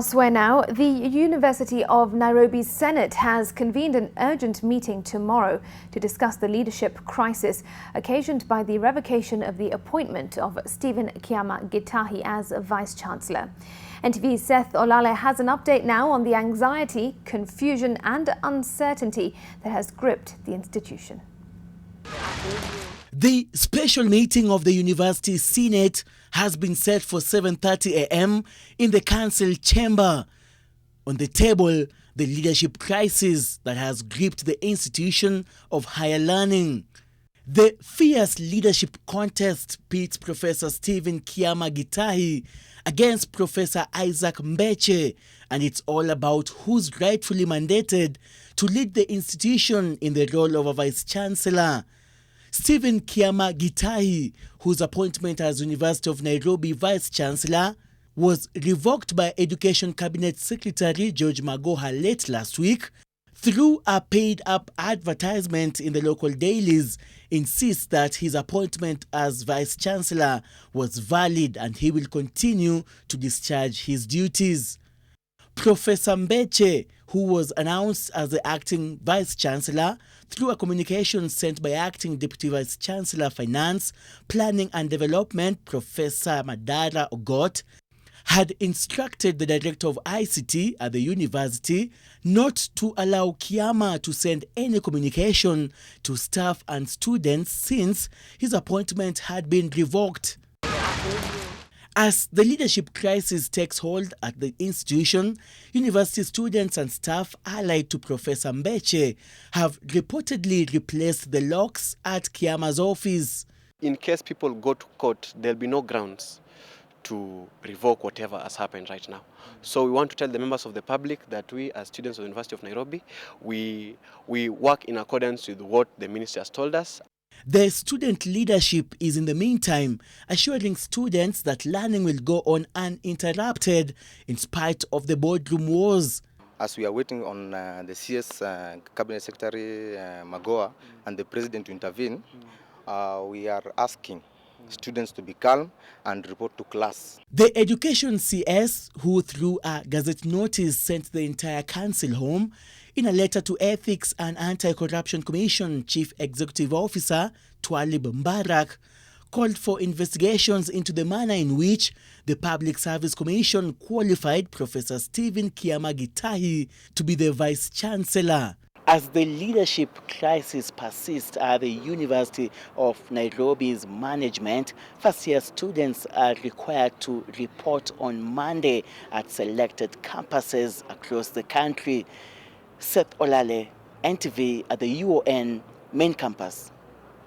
Elsewhere now, the University of Nairobi's Senate has convened an urgent meeting tomorrow to discuss the leadership crisis occasioned by the revocation of the appointment of Stephen Kiama Gitahi as Vice-Chancellor. NTV's Seth Olale has an update now on the anxiety, confusion and uncertainty that has gripped the institution. The special meeting of the University Senate has been set for 7:30 a.m. in the council chamber. On the table, the leadership crisis that has gripped the institution of higher learning. The fierce leadership contest pits Professor Stephen Kiama Gitahi against Professor Isaac Mbeche, and it's all about who's rightfully mandated to lead the institution in the role of a Vice-Chancellor. Stephen Kiama Gitahi, whose appointment as University of Nairobi Vice-Chancellor was revoked by Education Cabinet Secretary George Magoha late last week, through a paid-up advertisement in the local dailies, insists that his appointment as Vice-Chancellor was valid and he will continue to discharge his duties. Professor Mbeche, who was announced as the acting Vice-Chancellor through a communication sent by acting Deputy Vice-Chancellor Finance, Planning and Development, Professor Madara Ogot, had instructed the Director of ICT at the university not to allow Kiama to send any communication to staff and students since his appointment had been revoked. As the leadership crisis takes hold at the institution, university students and staff allied to Professor Mbeche have reportedly replaced the locks at Kiama's office. In case people go to court, there'll be no grounds to revoke whatever has happened right now. So we want to tell the members of the public that we, as students of the University of Nairobi, we work in accordance with what the minister has told us. The student leadership is in the meantime assuring students that learning will go on uninterrupted in spite of the boardroom wars. As we are waiting on the CS Cabinet Secretary Magoha and the President to intervene, we are asking students to be calm and report to class. The Education CS, who through a gazette notice sent the entire council home, in a letter to Ethics and Anti-Corruption Commission Chief Executive Officer Twalib Mbarak, called for investigations into the manner in which the Public Service Commission qualified Professor Stephen Kiama Gitahi to be the Vice-Chancellor. As the leadership crisis persists at the University of Nairobi's management, first-year students are required to report on Monday at selected campuses across the country. Seth Olale, NTV at the UoN main campus.